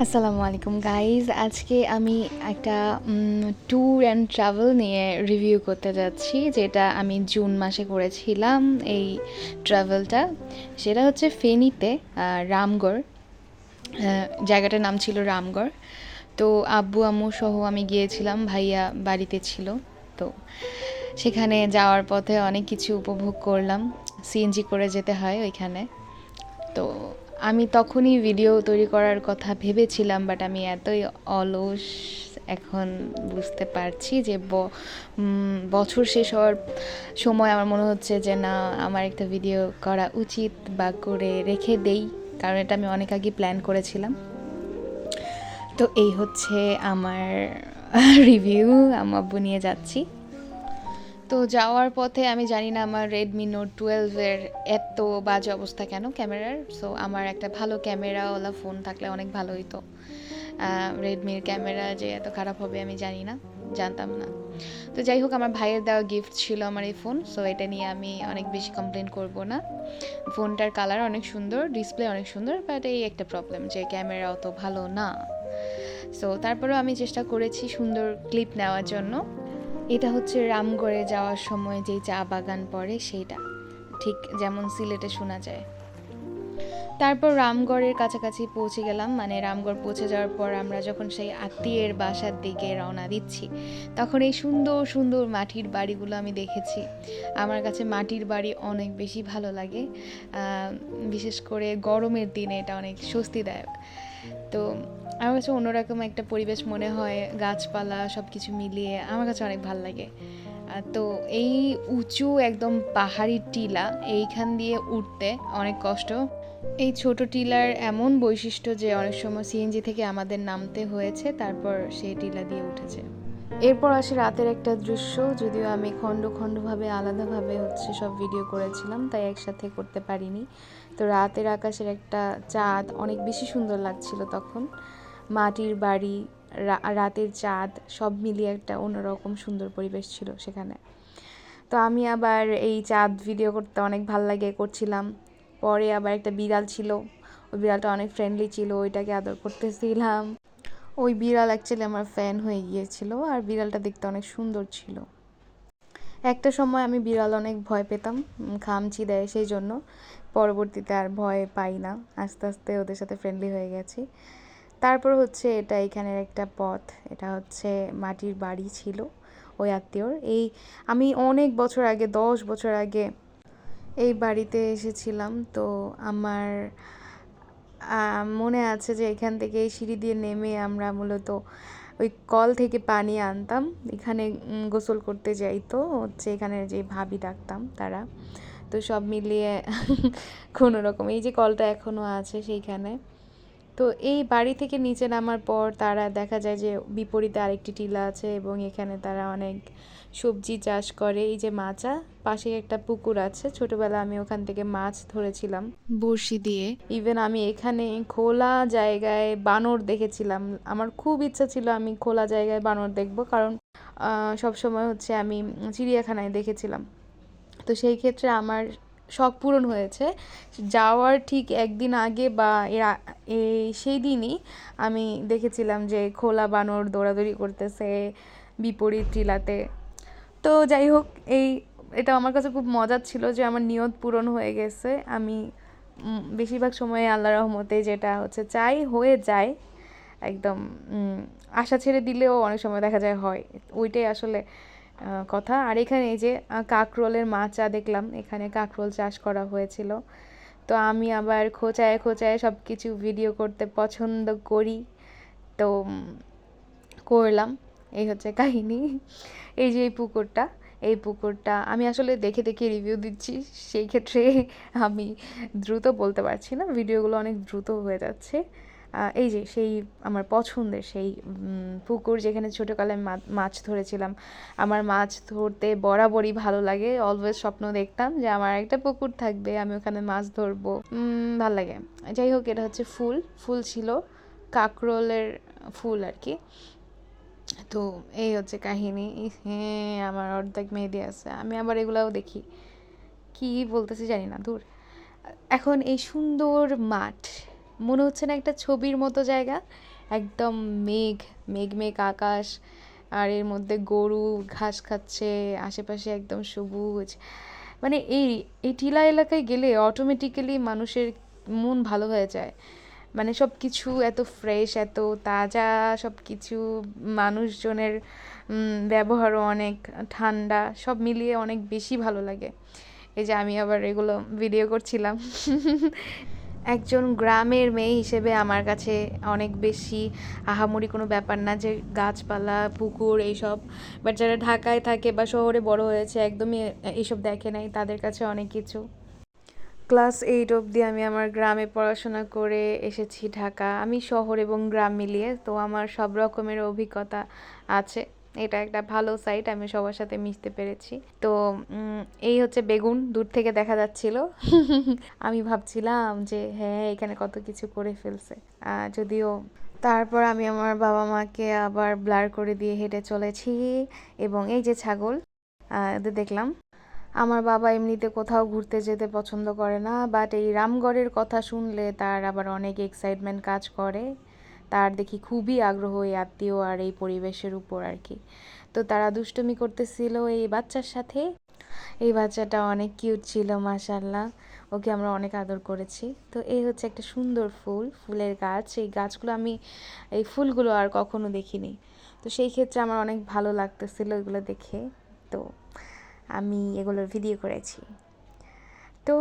আসসালামু আলাইকুম গাইজ, আজকে আমি একটা ট্যুর অ্যান্ড ট্রাভেল নিয়ে রিভিউ করতে যাচ্ছি, যেটা আমি জুন মাসে করেছিলাম। এই ট্রাভেলটা সেটা হচ্ছে ফেনীতে রামগড়। জায়গাটার নাম ছিল রামগড়। তো আব্বু আম্মু সহ আমি গিয়েছিলাম, ভাইয়া বাড়িতে ছিল। তো সেখানে যাওয়ার পথে অনেক কিছু উপভোগ করলাম। সিএনজি করে যেতে হয় ওইখানে। তো আমি তখনই ভিডিও তৈরি করার কথা ভেবেছিলাম, বাট আমি এতই অলস এখন বুঝতে পারছি যে বছর শেষ হওয়ার সময় আমার মনে হচ্ছে যে না, আমার একটা ভিডিও করা উচিত বা করে রেখে দেই, কারণ এটা আমি অনেক আগে প্ল্যান করেছিলাম। তো এই হচ্ছে আমার রিভিউ। আমার আব্বু নিয়ে যাচ্ছি। তো যাওয়ার পথে আমি জানি না আমার রেডমি নোট 12-এর এত বাজে অবস্থা কেন ক্যামেরার। সো আমার একটা ভালো ক্যামেরাওয়ালা ফোন থাকলে অনেক ভালো হতো। রেডমির ক্যামেরা যে এত খারাপ হবে আমি জানতাম না। তো যাই হোক, আমার ভাইয়ের দেওয়া গিফট ছিল আমার এই ফোন, সো এটা নিয়ে আমি অনেক বেশি কমপ্লেন করব না। ফোনটার কালার অনেক সুন্দর, ডিসপ্লে অনেক সুন্দর, বাট এই একটা প্রবলেম যে ক্যামেরা অত ভালো না। সো তারপরেও আমি চেষ্টা করেছি সুন্দর ক্লিপ নেওয়ার জন্য। এটা হচ্ছে রামগড়ে যাওয়ার সময় যেই চা বাগান পড়ে সেইটা, ঠিক যেমন সিলেটে শোনা যায়। তারপর রামগড়ের কাছাকাছি পৌঁছে গেলাম, মানে রামগড় পৌঁছে যাওয়ার পর আমরা যখন সেই আত্মীয়ের বাসার দিকে রওনা দিচ্ছি, তখন এই সুন্দর সুন্দর মাটির বাড়িগুলো আমি দেখেছি। আমার কাছে মাটির বাড়ি অনেক বেশি ভালো লাগে, বিশেষ করে গরমের দিনে এটা অনেক স্বস্তিদায়ক। তো আমার কাছে অন্যরকম একটা পরিবেশ মনে হয়, গাছপালা সব কিছু মিলিয়ে আমার কাছে অনেক ভালো লাগে। তো এই উঁচু একদম পাহাড়ি টিলা, এইখান দিয়ে উঠতে অনেক কষ্ট। এই ছোট টিলার এমন বৈশিষ্ট্য যে অনেক সময় সিএনজি থেকে আমাদের নামতে হয়েছে, তারপর সেই টিলা দিয়ে উঠেছে। এরপর আসে রাতের একটা দৃশ্য। যদিও আমি খণ্ড খণ্ডভাবে আলাদাভাবে সব ভিডিও করেছিলাম, তাই একসাথে করতে পারিনি। তো রাতের আকাশের একটা চাঁদ অনেক বেশি সুন্দর লাগছিল তখন। মাটির বাড়ি, রাতের চাঁদ সব মিলিয়ে একটা অন্যরকম সুন্দর পরিবেশ ছিল সেখানে। তো আমি আবার এই চাঁদ ভিডিও করতে অনেক ভাল লাগে, করছিলাম। পরে আবার একটা বিড়াল ছিল, ওই বিড়ালটা অনেক ফ্রেন্ডলি ছিল, ওইটাকে আদর করতেছিলাম। ওই বিড়াল অ্যাকচুয়ালি আমার ফ্যান হয়ে গিয়েছিল, আর বিড়ালটা দেখতে অনেক সুন্দর ছিল। একটা সময় আমি বিড়াল অনেক ভয় পেতাম, খামচি দেয় সেই জন্য। পরবর্তীতে আর ভয় পাই না, আস্তে আস্তে ওদের সাথে ফ্রেন্ডলি হয়ে গেছি। তারপর এটা এখানের একটা পথ, এটা হচ্ছে মাটির বাড়ি ছিল ওই আত্মীয়র। আমি অনেক বছর আগে, 10 বছর আগে এই বাড়িতে এসেছিলাম। তো আমার মনে আছে যে এখান থেকে এই সিঁড়ি দিয়ে নেমে আমরা মূলত ওই কল থেকে পানি আনতাম, এখানে গোসল করতে যাইতো এখানে যে ভাবি ডাকতাম তারা। তো সব মিলিয়ে কোনো রকম এই যে কলটা এখনও আছে সেইখানে। তো এই বাড়ি থেকে নিচে নামার পর তারা দেখা যায় যে বিপরীতে আরেকটি টিলা আছে, এবং এখানে তারা অনেক সবজি চাষ করে। এই যে মাচা, পাশে একটা পুকুর আছে, ছোটবেলা আমি ওখান থেকে মাছ ধরেছিলাম বড়শি দিয়ে। ইভেন আমি এখানে খোলা জায়গায় বানর দেখেছিলাম। আমার খুব ইচ্ছা ছিল আমি খোলা জায়গায় বানর দেখব, কারণ সবসময় আমি চিড়িয়াখানায় দেখেছিলাম। তো সেই ক্ষেত্রে আমার শখ পূরণ হয়েছে। যাওয়ার ঠিক একদিন আগে বা সেই দিনই আমি দেখেছিলাম যে খোলা বানর দৌড়াদৌড়ি করতেছে বিপরীত টিলাতে। তো যাই হোক, এটা আমার কাছে খুব মজার ছিল যে আমার নিয়ত পূরণ হয়ে গেছে। আমি বেশিরভাগ সময়ে আল্লাহর রহমতে যেটা চাই হয়ে যায় একদম। আশা ছেড়ে দিলেও অনেক সময় দেখা যায় হয়, ওইটাই আসলে কথা। আর এখানে এই যে কাঁকরোলের মাচা দেখলাম, এখানে কাঁকরোল চাষ করা হয়েছিল। তো আমি আবার খোঁচায় খোঁচায় সব কিছু ভিডিও করতে পছন্দ করি, তো করলাম। এই হচ্ছে কাহিনী। এই যে এই পুকুরটা আমি আসলে দেখে দেখে রিভিউ দিচ্ছি, সেই ক্ষেত্রে আমি দ্রুত বলতে পারছি না, ভিডিওগুলো অনেক দ্রুত হয়ে যাচ্ছে। এই যে সেই আমার পছন্দের সেই পুকুর, যেখানে ছোটোকালে আমি মাছ ধরেছিলাম। আমার মাছ ধরতে বরাবরই ভালো লাগে, অলওয়েজ স্বপ্ন দেখতাম যে আমার একটা পুকুর থাকবে, আমি ওখানে মাছ ধরবো, ভাল লাগে। যাই হোক, এটা হচ্ছে ফুল ছিল, কাঁকরোলের ফুল আর কি। তো এই হচ্ছে কাহিনী। হ্যাঁ, আমার অর্ধেক মেহেদি আছে, আমি আবার এগুলাও দেখি, কি বলতেছি জানি না, দূর। এখন এই সুন্দর মাঠ, মনে হচ্ছে না একটা ছবির মতো জায়গা, একদম মেঘ মেঘ মেঘ আকাশ, আর এর মধ্যে গরু ঘাস খাচ্ছে, আশেপাশে একদম সবুজ। মানে এই টিলা এলাকায় গেলে অটোমেটিক্যালি মানুষের মন ভালো হয়ে যায়। মানে সব কিছু এত ফ্রেশ, এত তাজা সব কিছু, মানুষজনের ব্যবহারও অনেক ঠান্ডা, সব মিলিয়ে অনেক বেশি ভালো লাগে। এই যে আমি আবার এগুলো ভিডিও করছিলাম। একজন গ্রামের মেয়ে হিসেবে আমার কাছে অনেক বেশি আহামরি কোনো ব্যাপার না যে গাছপালা পুকুর এইসব, বাট যারা ঢাকায় থাকে বা শহরে বড় হয়েছে একদমই এইসব দেখে নাই, তাদের কাছে অনেক কিছু। ক্লাস 8 অবধি আমি আমার গ্রামে পড়াশোনা করে এসেছি ঢাকা। আমি শহর এবং গ্রাম মিলিয়ে, তো আমার সব রকমের অভিজ্ঞতা আছে। এটা একটা ভালো সাইট, আমি সবার সাথে মিশতে পেরেছি। তো এই হচ্ছে বেগুন, দূর থেকে দেখা যাচ্ছিল। আমি ভাবছিলাম যে হ্যাঁ এখানে কত কিছু করে ফেলছে, যদিও। তারপর আমি আমার বাবা মাকে আবার ব্লার করে দিয়ে হেঁটে চলেছি, এবং এই যে ছাগল এদের দেখলাম। আমার বাবা এমনিতে কোথাও ঘুরতে যেতে পছন্দ করে না, বাট এই রামগড়ের কথা শুনলে তার আবার অনেক এক্সাইটমেন্ট কাজ করে। তার দেখি খুবই আগ্রহ এই আত্মীয় আর এই পরিবেশের উপর আর কি। তো তারা দুষ্টুমি করতেছিল এই বাচ্চার সাথে। এই বাচ্চাটা অনেক কিউট ছিল মাশাআল্লাহ, ওকে আমরা অনেক আদর করেছি। তো এই হচ্ছে একটা সুন্দর ফুলের গাছ। এই গাছগুলো আমি, এই ফুলগুলো আর কখনো দেখিনি, তো সেই ক্ষেত্রে আমার অনেক ভালো লাগতেছিল এগুলো দেখে। তো আমি এগুলোর ভিডিও করেছি। তো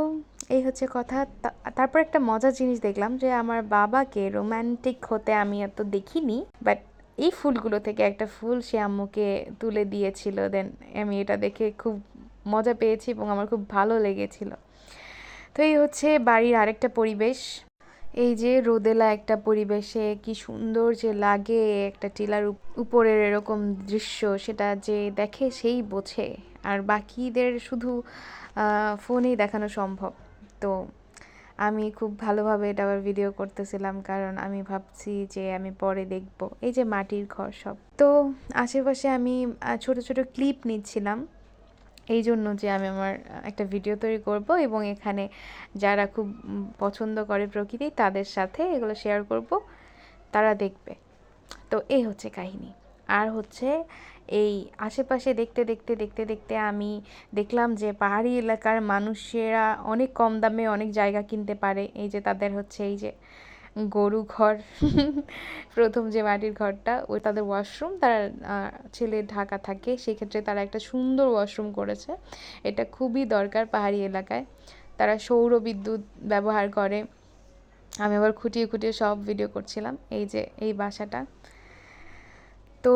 এই হচ্ছে কথা। তারপর একটা মজার জিনিস দেখলাম যে আমার বাবাকে রোম্যান্টিক হতে আমি এত দেখিনি, বাট এই ফুলগুলো থেকে একটা ফুল সে আম্মুকে তুলে দিয়েছিল। দেন আমি এটা দেখে খুব মজা পেয়েছি এবং আমার খুব ভালো লেগেছিল। তো এই হচ্ছে বাড়ির আরেকটা পরিবেশ। এই যে রোদেলা একটা পরিবেশে কি সুন্দর যে লাগে একটা টিলার উপরের এরকম দৃশ্য, সেটা যে দেখে সেই বোঝে, আর বাকিদের শুধু ফোনেই দেখানো সম্ভব। তো আমি খুব ভালোভাবে এটা আবার ভিডিও করতেছিলাম, কারণ আমি ভাবছি যে আমি পরে দেখব। এই যে মাটির ঘর সব, তো আশেপাশে আমি ছোট ছোট ক্লিপ নিচ্ছিলাম এই জন্য যে আমি আমার একটা ভিডিও তৈরি করব, এবং এখানে যারা খুব পছন্দ করে প্রকৃতি তাদের সাথে এগুলো শেয়ার করব, তারা দেখবে। তো এই হচ্ছে কাহিনী। আর হচ্ছে এই আশেপাশে দেখতে দেখতে দেখতে দেখতে আমি দেখলাম যে পাহাড়ি এলাকার মানুষেরা অনেক কম দামে অনেক জায়গা কিনতে পারে। এই যে তাদের হচ্ছে এই যে গরু ঘর, প্রথম যে মাটির ঘরটা, ওই তাদের ওয়াশরুম, তারা ছেলে ঢাকা থাকে, সেক্ষেত্রে তারা একটা সুন্দর ওয়াশরুম করেছে। এটা খুবই দরকার পাহাড়ি এলাকায়। তারা সৌর বিদ্যুৎ ব্যবহার করে। আমি আবার খুঁটিয়ে খুঁটিয়ে সব ভিডিও করছিলাম। এই যে এই বাসাটা, তো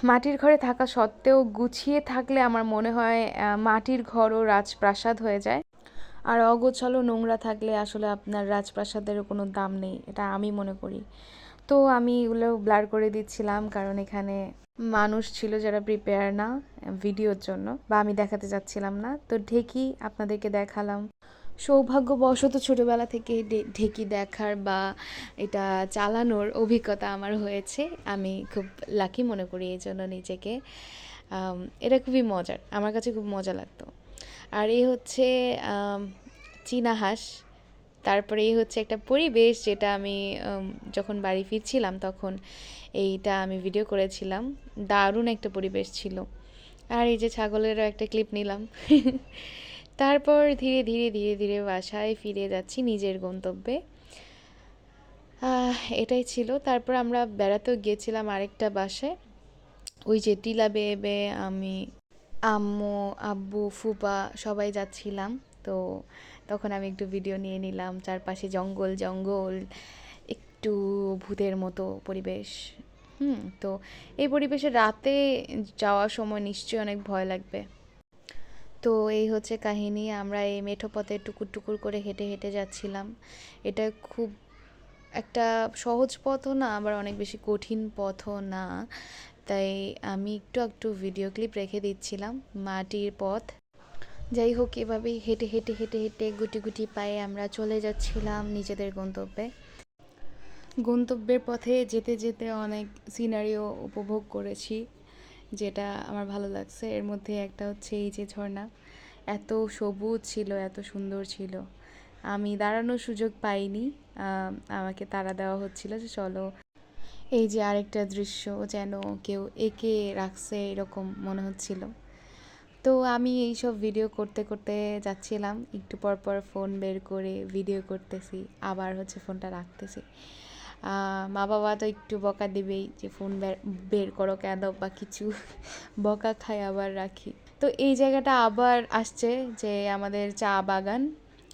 মাটির ঘরে থাকা সত্ত্বেও গুছিয়ে থাকলে আমার মনে হয় মাটির ঘরও রাজপ্রাসাদ হয়ে যায়। আর অগোছালো নোংরা থাকলে আসলে আপনার রাজপ্রাসাদেরও কোনো দাম নেই, এটা আমি মনে করি। তো আমি এগুলো ব্লার করে দিচ্ছিলাম, কারণ এখানে মানুষ ছিল যারা প্রিপেয়ার না ভিডিওর জন্য, বা আমি দেখাতে চাচ্ছিলাম না। তো ঢেকি আপনাদেরকে দেখালাম। সৌভাগ্যবশত ছোটোবেলা থেকে ঢেকি দেখার বা এটা চালানোর অভিজ্ঞতা আমার হয়েছে। আমি খুব লাকি মনে করি এই জন্য নিজেকে। এটা খুবই মজার, আমার কাছে খুব মজা লাগতো। আর এই হচ্ছে চীনা হাঁস। তারপরে এই হচ্ছে একটা পরিবেশ যেটা আমি যখন বাড়ি ফিরছিলাম তখন এইটা আমি ভিডিও করেছিলাম। দারুণ একটা পরিবেশ ছিল। আর এই যে ছাগলেরও একটা ক্লিপ নিলাম। তারপর ধীরে ধীরে ধীরে ধীরে বাসায় ফিরে যাচ্ছি নিজের গন্তব্যে। এটাই ছিল। তারপর আমরা বেড়াতেও গিয়েছিলাম আরেকটা বাসায়, ওই যে টিলা বেয়ে বেয়ে আমি, আম্মু, আব্বু, ফুপা সবাই যাচ্ছিলাম। তো তখন আমি একটু ভিডিও নিয়ে নিলাম। চারপাশে জঙ্গল জঙ্গল, একটু ভূতের মতো পরিবেশ। তো এই পরিবেশে রাতে যাওয়ার সময় নিশ্চয়ই অনেক ভয় লাগবে। তো এই হচ্ছে কাহিনী। আমরা এই মেঠো পথে টুকুর টুকুর করে হেঁটে হেঁটে যাচ্ছিলাম। এটা খুব একটা সহজ পথও না, আবার অনেক বেশি কঠিন পথও না, তাই আমি একটু একটু ভিডিও ক্লিপ রেখে দিচ্ছিলাম। মাটির পথ, যাই হোক এভাবেই হেঁটে হেঁটে হেঁটে হেঁটে গুটি গুটি পায়ে আমরা চলে যাচ্ছিলাম নিজেদের গন্তব্যে। গন্তব্যের পথে যেতে যেতে অনেক সিনারিও উপভোগ করেছি, যেটা আমার ভালো লাগছে। এর মধ্যে একটা হচ্ছে এই যে ঝর্ণা, এত সবুজ ছিল, এত সুন্দর ছিল। আমি দাঁড়ানোর সুযোগ পাইনি, আমাকে তাড়া দেওয়া হচ্ছিল যে চলো। এই যে আরেকটা দৃশ্য, যেন কেউ এঁকে রাখছে এরকম মনে হচ্ছিল। তো আমি এইসব ভিডিও করতে করতে যাচ্ছিলাম, একটু পর পর ফোন বের করে ভিডিও করতেছি, আবার হচ্ছে ফোনটা রাখতেছি। মা বাবা তো একটু বকা দিবেই যে ফোন বের করো কেন বা কিছু, বকা খাই আবার রাখি। তো এই জায়গাটা আবার আসছে যে আমাদের চা বাগান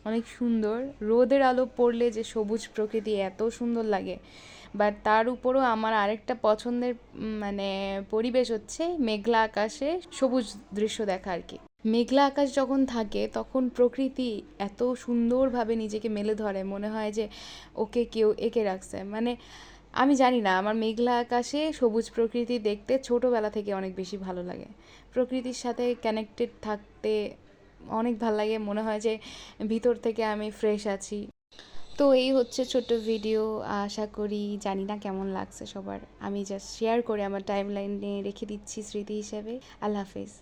অনেক সুন্দর, রোদের আলো পড়লে যে সবুজ প্রকৃতি এত সুন্দর লাগে। বাট তার উপরও আমার আরেকটা পছন্দের মানে পরিবেশ হচ্ছে মেঘলা আকাশে সবুজ দৃশ্য দেখা আর কি। মেঘলা আকাশ যখন থাকে তখন প্রকৃতি এত সুন্দরভাবে নিজেকে মেলে ধরে, মনে হয় যে ওকে কেউ এঁকে রাখছে। মানে আমি জানি না, আমার মেঘলা আকাশে সবুজ প্রকৃতি দেখতে ছোটোবেলা থেকে অনেক বেশি ভালো লাগে। প্রকৃতির সাথে কানেক্টেড থাকতে অনেক ভালো লাগে, মনে হয় যে ভিতর থেকে আমি ফ্রেশ আছি। তো এই হচ্ছে ছোট্ট ভিডিও, আশা করি জানি না কেমন লাগছে সবার, আমি জাস্ট শেয়ার করে আমার টাইম লাইনে রেখে দিচ্ছি স্মৃতি হিসেবে। আল্লাহ হাফেজ।